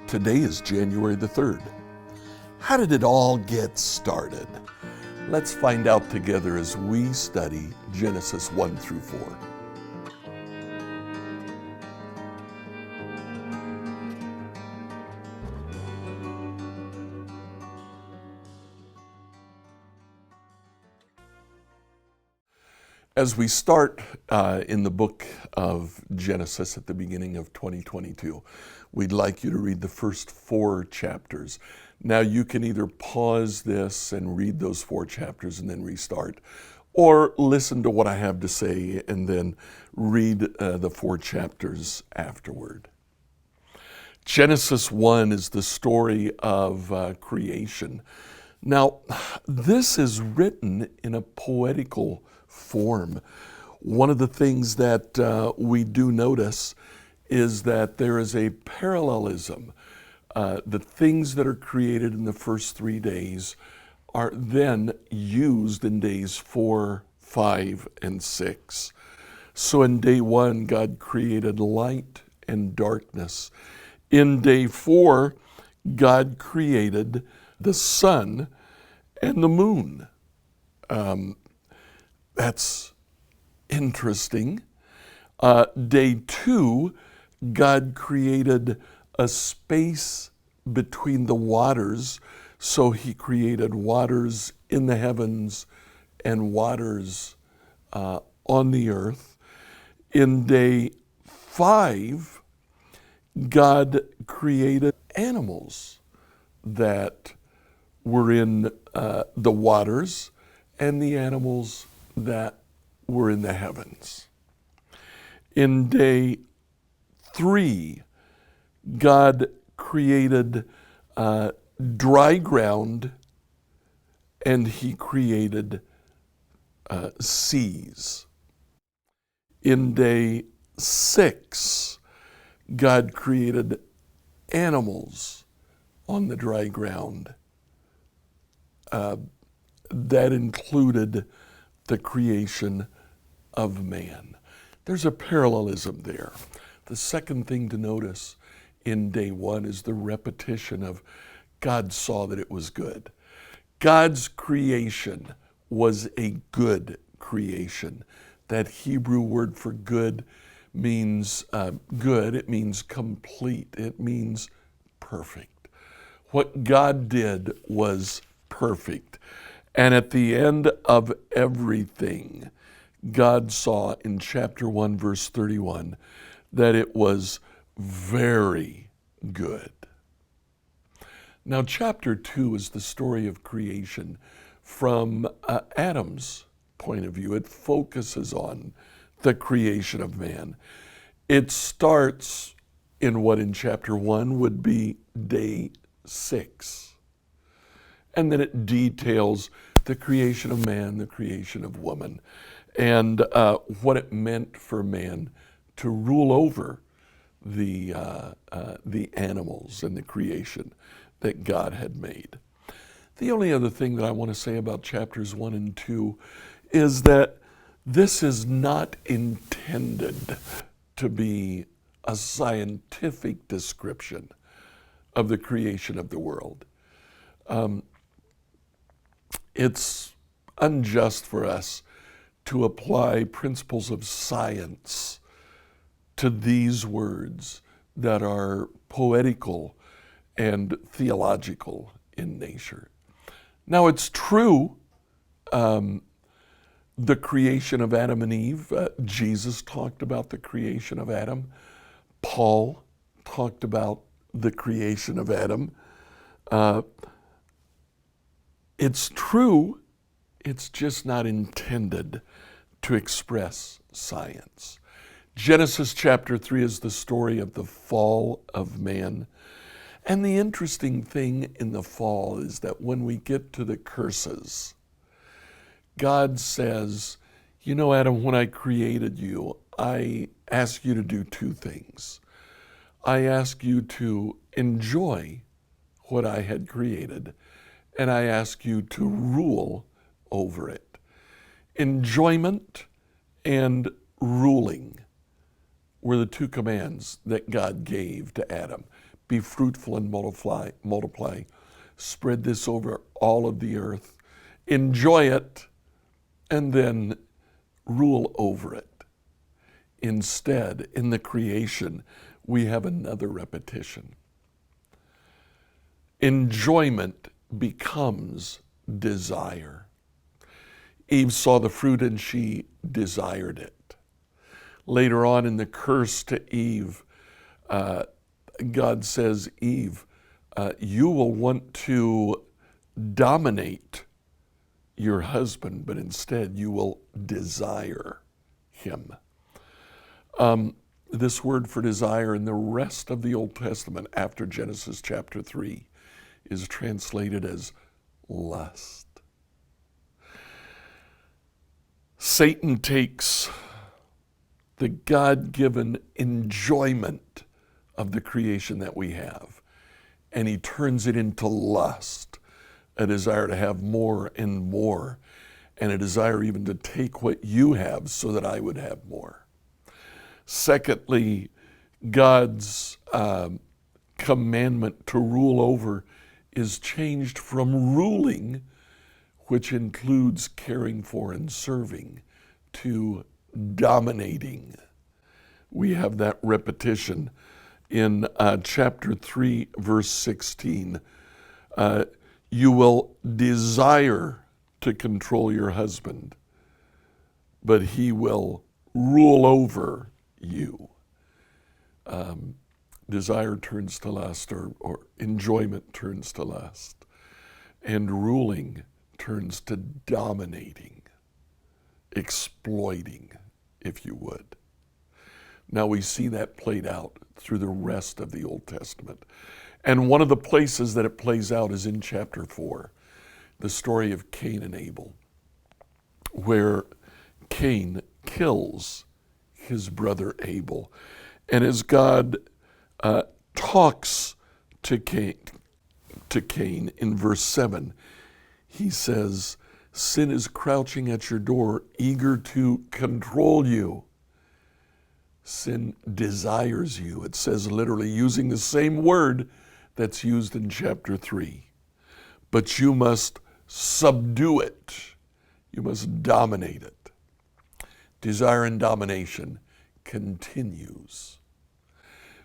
Today is January the 3rd. How did it all get started? Let's find out together as we study Genesis 1 through 4. As we start in the book of Genesis at the beginning of 2022, we'd like you to read the first 4 chapters. Now you can either pause this and read those 4 chapters and then restart, or listen to what I have to say and then read the 4 chapters afterward. Genesis 1 is the story of creation. Now, this is written in a poetical form. One of the things that we do notice is that there is a parallelism. The things that are created in the first 3 days are then used in days 4, 5, and 6. So in day 1, God created light and darkness. In day 4, God created the sun and the moon. That's interesting. Day 2, God created a space between the waters. So he created waters in the heavens and waters on the earth. In day 5, God created animals that were in the waters and the animals that were in the heavens. In day 3, God created dry ground and he created seas. In day 6, God created animals on the dry ground. That included the creation of man. There's a parallelism there. The second thing to notice in day 1 is the repetition of God saw that it was good. God's creation was a good creation. That Hebrew word for good means good. It means complete. It means perfect. What God did was perfect. And at the end of everything, God saw in chapter 1, verse 31, that it was very good. Now, chapter 2 is the story of creation from Adam's point of view. It focuses on the creation of man. It starts in what in chapter 1 would be day 6. And then it details the creation of man, the creation of woman, and what it meant for man to rule over the animals and the creation that God had made. The only other thing that I want to say about chapters 1 and 2 is that this is not intended to be a scientific description of the creation of the world. It's unjust for us to apply principles of science to these words that are poetical and theological in nature. Now, it's true, the creation of Adam and Eve, Jesus talked about the creation of Adam. Paul talked about the creation of Adam. It's true, it's just not intended to express science. Genesis chapter 3 is the story of the fall of man. And the interesting thing in the fall is that when we get to the curses, God says, you know, Adam, when I created you, I asked you to do 2 things. I asked you to enjoy what I had created, and I ask you to rule over it. Enjoyment and ruling were the two commands that God gave to Adam. Be fruitful and multiply. Spread this over all of the earth. Enjoy it, and then rule over it. Instead, in the creation, we have another repetition. Enjoyment becomes desire. Eve saw the fruit and she desired it. Later on in the curse to Eve, God says, Eve, you will want to dominate your husband, but instead you will desire him. This word for desire in the rest of the Old Testament after Genesis chapter 3 is translated as lust. Satan takes the God-given enjoyment of the creation that we have, and he turns it into lust, a desire to have more and more, and a desire even to take what you have so that I would have more. Secondly, God's commandment to rule over is changed from ruling, which includes caring for and serving, to dominating. We have that repetition in chapter 3, verse 16. You will desire to control your husband, but he will rule over you. Desire turns to lust, or enjoyment turns to lust, and ruling turns to dominating, exploiting, if you would. Now we see that played out through the rest of the Old Testament. And one of the places that it plays out is in chapter 4, the story of Cain and Abel, where Cain kills his brother Abel. And as God talks to Cain in verse 7, he says, sin is crouching at your door, eager to control you. Sin desires you. It says literally using the same word that's used in chapter 3. But you must subdue it. You must dominate it. Desire and domination continues.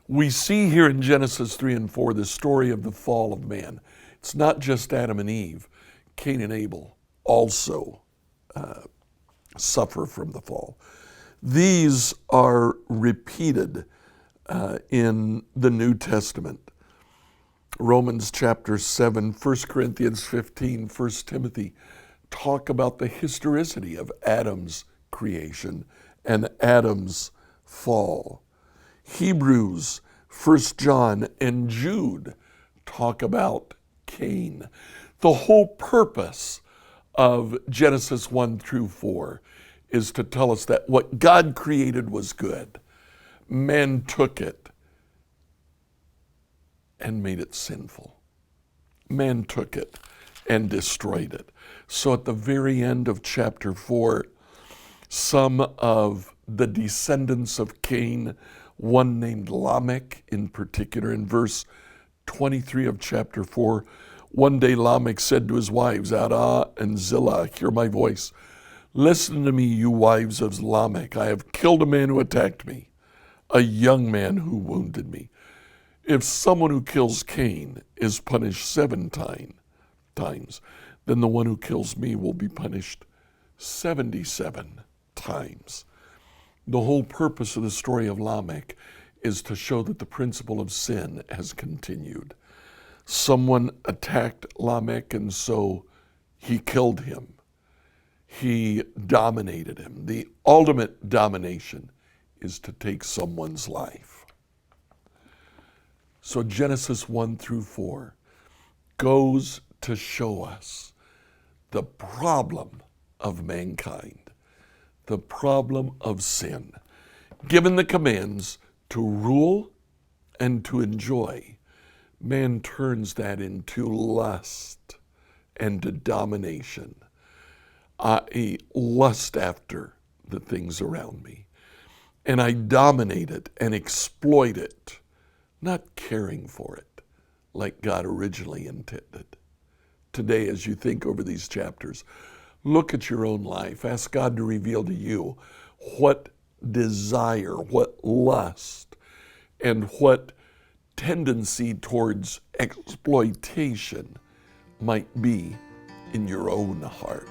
We see here in Genesis 3 and 4 the story of the fall of man. It's not just Adam and Eve. Cain and Abel also suffer from the fall. These are repeated in the New Testament. Romans chapter 7, 1 Corinthians 15, 1 Timothy talk about the historicity of Adam's creation and Adam's fall. Hebrews, 1 John, and Jude talk about Cain. The whole purpose of Genesis 1 through 4 is to tell us that what God created was good. Man took it and made it sinful. Man took it and destroyed it. So at the very end of chapter 4, some of the descendants of Cain, one named Lamech in particular, in verse 23 of chapter 4, one day Lamech said to his wives, Adah and Zillah, hear my voice. Listen to me, you wives of Lamech. I have killed a man who attacked me, a young man who wounded me. If someone who kills Cain is punished 7 times, then the one who kills me will be punished 77 times. The whole purpose of the story of Lamech is to show that the principle of sin has continued. Someone attacked Lamech, and so he killed him. He dominated him. The ultimate domination is to take someone's life. So Genesis 1 through 4 goes to show us the problem of mankind, the problem of sin. Given the commands to rule and to enjoy, man turns that into lust and to domination, i.e., lust after the things around me. And I dominate it and exploit it, not caring for it like God originally intended. Today, as you think over these chapters, look at your own life. Ask God to reveal to you what desire, what lust, and what tendency towards exploitation might be in your own heart.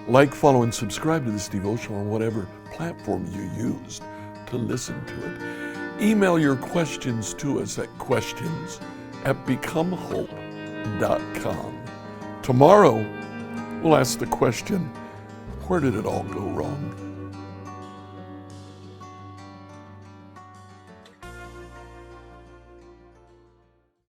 Like, follow, and subscribe to this devotional on whatever platform you used to listen to it. Email your questions to us at questions@becomehope.com. Tomorrow, we'll ask the question, where did it all go wrong?